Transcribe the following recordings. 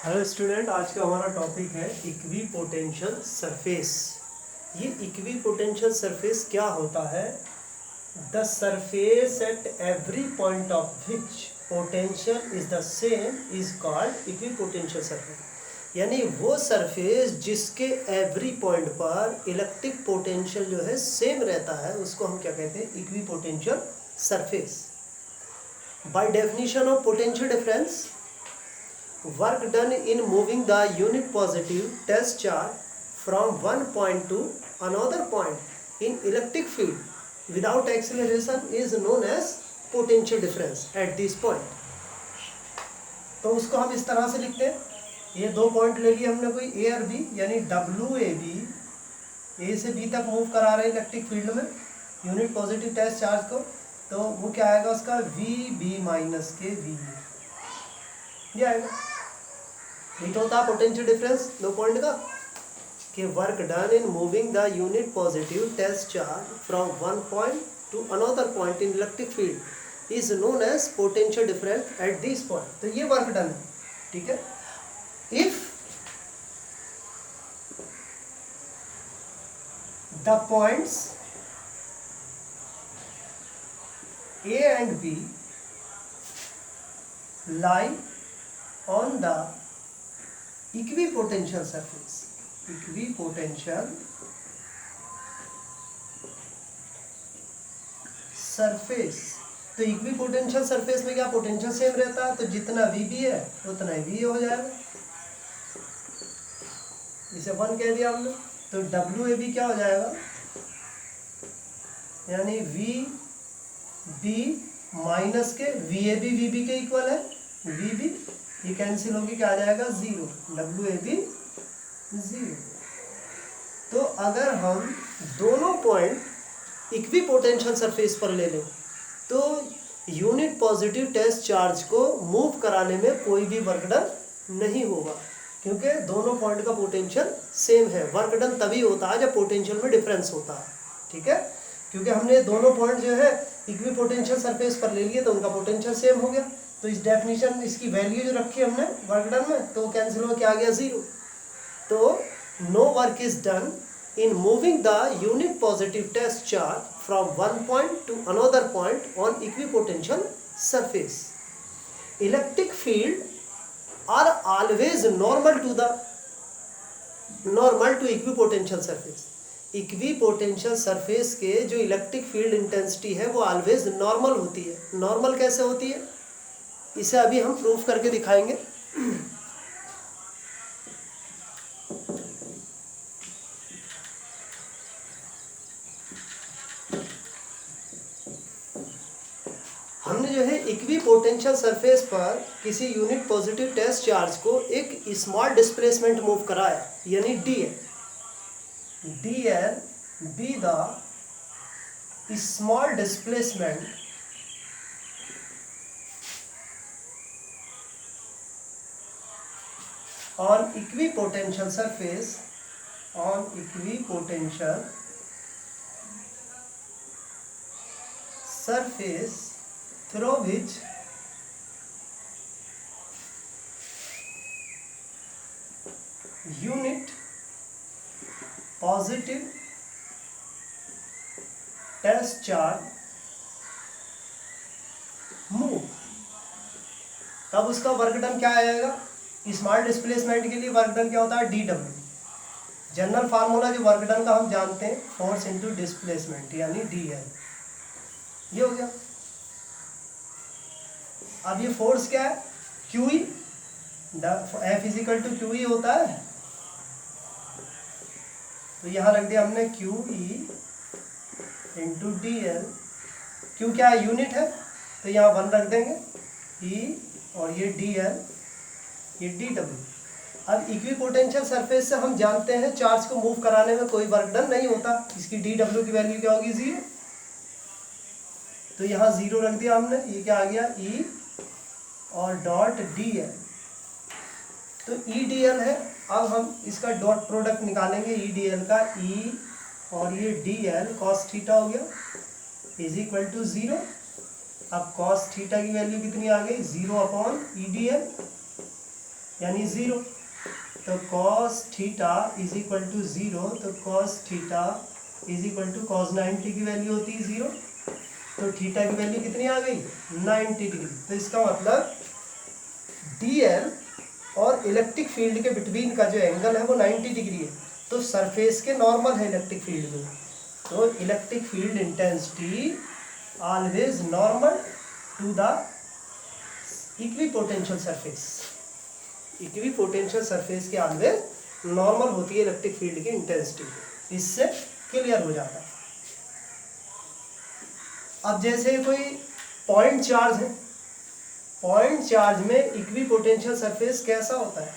Hello student, आज का हमारा टॉपिक है इक्विपोटेंशियल सरफेस। ये इक्विपोटेंशियल सरफेस क्या होता है? The surface at every point of which potential is the same is called equipotential surface. यानी वो सरफेस जिसके एवरी पॉइंट पर इलेक्ट्रिक पोटेंशियल जो है सेम रहता है, उसको हम क्या कहते हैं? Equipotential surface. By definition of potential difference, work done in moving the unit positive test charge from one point to another point in electric field without acceleration is known as potential difference at this point। तो उसको हम इस तरह से लिखते हैं, ये दो पॉइंट ले लिए हमने, कोई ए और बी, यानी डब्ल्यू ए बी ए से बी तक मूव करा रहे हैं इलेक्ट्रिक फील्ड में यूनिट पॉजिटिव टेस्ट चार्ज को, तो वो क्या आएगा उसका वी बी माइनस के वी, ये आएगा। ये तो होता है पोटेंशियल डिफरेंस दो पॉइंट का, कि work done in moving the unit positive test charge from one point to another point in electric field is known as potential difference at this point. तो ये वर्क डन है, ठीक है। If the points A and B lie on the equipotential surface, equipotential surface, तो equipotential surface में क्या potential same रहता है, तो जितना वी बी है उतना ही वी हो जाएगा। इसे 1 कह दिया हमने, तो डब्ल्यू ए बी क्या हो जाएगा, यानी वी बी माइनस के वी बी के इक्वल है, वी बी ये कैंसिल होगी, क्या आ जाएगा 0, डब्ल्यू ए बी 0। तो अगर हम दोनों पॉइंट इक्विपोटेंशियल सरफेस पर ले लें तो यूनिट पॉजिटिव टेस्ट चार्ज को मूव कराने में कोई भी वर्क डन नहीं होगा, क्योंकि दोनों पॉइंट का पोटेंशियल सेम है। वर्क डन तभी होता है जब पोटेंशियल में डिफरेंस होता है, ठीक है। क्योंकि हमने दोनों पॉइंट जो है इक्विपोटेंशियल सरफेस पर ले लिए तो उनका पोटेंशियल सेम हो गया, तो इस डेफिनेशन इसकी वैल्यू जो रखी हमने वर्क डन में, तो कैंसिल हो क्या आ गया 0। तो no work is done in moving the unit positive test charge from one point to another point on equipotential surface. Electric field are always normal to equipotential surface. Equipotential surface के जो electric field intensity है वो always normal होती है। Normal कैसे होती है, इसे अभी हम प्रूफ करके दिखाएंगे। हमने जो है इक्विपोटेंशियल सरफेस पर किसी यूनिट पॉजिटिव टेस्ट चार्ज को एक स्मॉल डिस्प्लेसमेंट मूव कराया, यानी dl be the small displacement on equipotential surface through which unit positive test charge move. तब उसका वर्क डन क्या आएगा, स्मॉल डिस्प्लेसमेंट के लिए वर्क डन क्या होता है, डी डब्ल्यू। जनरल फार्मूला जो वर्क डन का हम जानते हैं, फोर्स इनटू डिस्प्लेसमेंट, यानी डी एल, ये हो गया। अब ये फोर्स क्या है, Q E, F equal to Q E होता है, तो यहाँ रख दिया हमने Q E into D L. Q क्या है, यूनिट है, तो यहाँ 1 रख देंगे, ई और ये डी एल, ये डी डब्ल्यू। अब इक्विपोटेंशियल सरफेस से हम जानते हैं चार्ज को मूव कराने में कोई वर्क डन नहीं होता, इसकी डी डब्ल्यू की वैल्यू क्या होगी 0, तो यहाँ 0 रख दिया हमने, ये क्या आ गया ई और डॉट डी एल, तो ई डी एल है। अब हम इसका डॉट प्रोडक्ट निकालेंगे, ई डी एल का, ई और ये डी एल कॉस थीटा हो गया इज इक्वल टू 0। अब cos थीटा की वैल्यू कितनी आ गई, 0 अपॉन ई डी एल। यानी 0। तो cos theta is equal to 0, तो cos theta is equal to cos 90 की वैल्यू होती है 0। तो थीटा की वैल्यू कितनी आ गई 90 डिग्री। तो इसका मतलब dl और इलेक्ट्रिक फील्ड के बिटवीन का जो एंगल है वो 90 डिग्री है। तो सरफेस के नॉर्मल है इलेक्ट्रिक फील्ड में। तो electric field intensity always normal to the equipotential surface. Equipotential surface के ऑलवेज नॉर्मल होती है इलेक्ट्रिक फील्ड की इंटेंसिटी। इससे क्लियर हो जाता है। अब जैसे कोई पॉइंट चार्ज है, पॉइंट चार्ज में इक्विपोटेंशियल सरफेस कैसा होता है?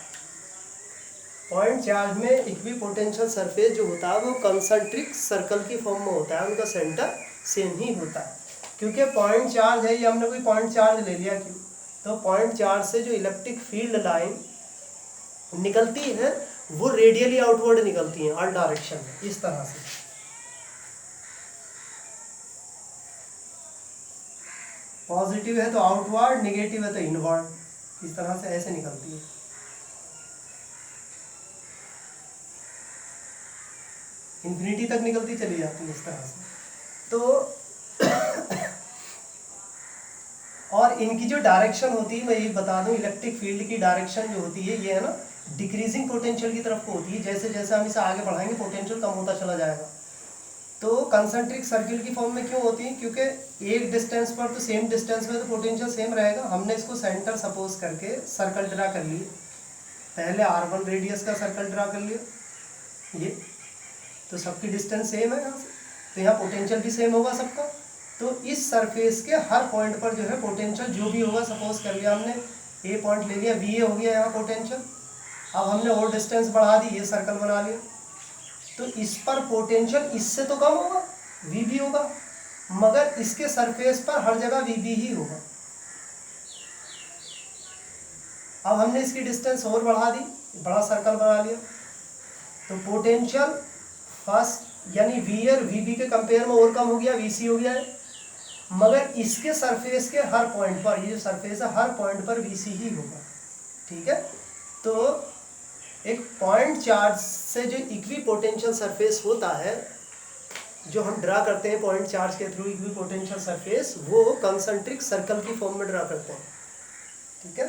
पॉइंट चार्ज में इक्विपोटेंशियल सरफेस जो होता है वो कंसंट्रिक सर्कल की फॉर्म में होता है, उनका सेंटर सेम ही होता है। क्योंकि पॉइंट चार्ज है, ये हमने कोई पॉइंट चार्ज ले लिया, क्यों? तो पॉइंट चार्ज से जो इलेक्ट्रिक फील्ड लाइन निकलती है वो रेडियली आउटवर्ड निकलती है, हर डायरेक्शन में, इस तरह से। पॉजिटिव है तो आउटवर्ड, नेगेटिव है तो इनवर्ड, इस तरह से ऐसे निकलती है। इन्फिनिटी तक निकलती चली जाती है इस तरह से। तो और इनकी जो डायरेक्शन होती है, मैं ये बता दूं, इलेक्ट्रिक फील्ड की डायरेक्शन जो होती है ये है ना डिक्रीजिंग पोटेंशियल की तरफ को होती है। जैसे जैसे हम इसे आगे बढ़ाएंगे पोटेंशियल कम होता चला जाएगा। तो कंसंट्रिक सर्किल की फॉर्म में क्यों होती है? क्योंकि एक डिस्टेंस पर तो सेम डिस्टेंस में तो पोटेंशियल सेम रहेगा। हमने इसको सेंटर सपोज करके सर्कल ड्रा कर लिए। पहले r1 रेडियस का सर्कल ड्रा कर लिया, ये तो सबकी डिस्टेंस सेम है यहाँ से, तो यहाँ पोटेंशियल भी सेम होगा सबका। तो इस सरफेस के हर पॉइंट पर जो है पोटेंशियल जो भी होगा, सपोज कर लिया हमने ए पॉइंट ले लिया, वी ए हो गया यहाँ पोटेंशियल। अब हमने और डिस्टेंस बढ़ा दी, ये सर्कल बना लिया, तो इस पर पोटेंशियल इससे तो कम होगा, वी बी होगा, मगर इसके सरफेस पर हर जगह वी बी ही होगा। अब हमने इसकी डिस्टेंस और बढ़ा दी, बड़ा सर्कल बना लिया, तो पोटेंशियल फर्स्ट यानी वी और वी बी के कंपेयर में और कम हो गया, वी सी हो गया है, मगर इसके सरफेस के हर पॉइंट पर, ये जो सरफेस है हर पॉइंट पर वी सी ही होगा। ठीक है। तो एक पॉइंट चार्ज से जो इक्विपोटेंशियल सरफेस होता है, जो हम ड्रा करते हैं पॉइंट चार्ज के थ्रू इक्विपोटेंशियल सरफेस, वो कंसंट्रिक सर्कल की फॉर्म में ड्रा करते हैं। ठीक है।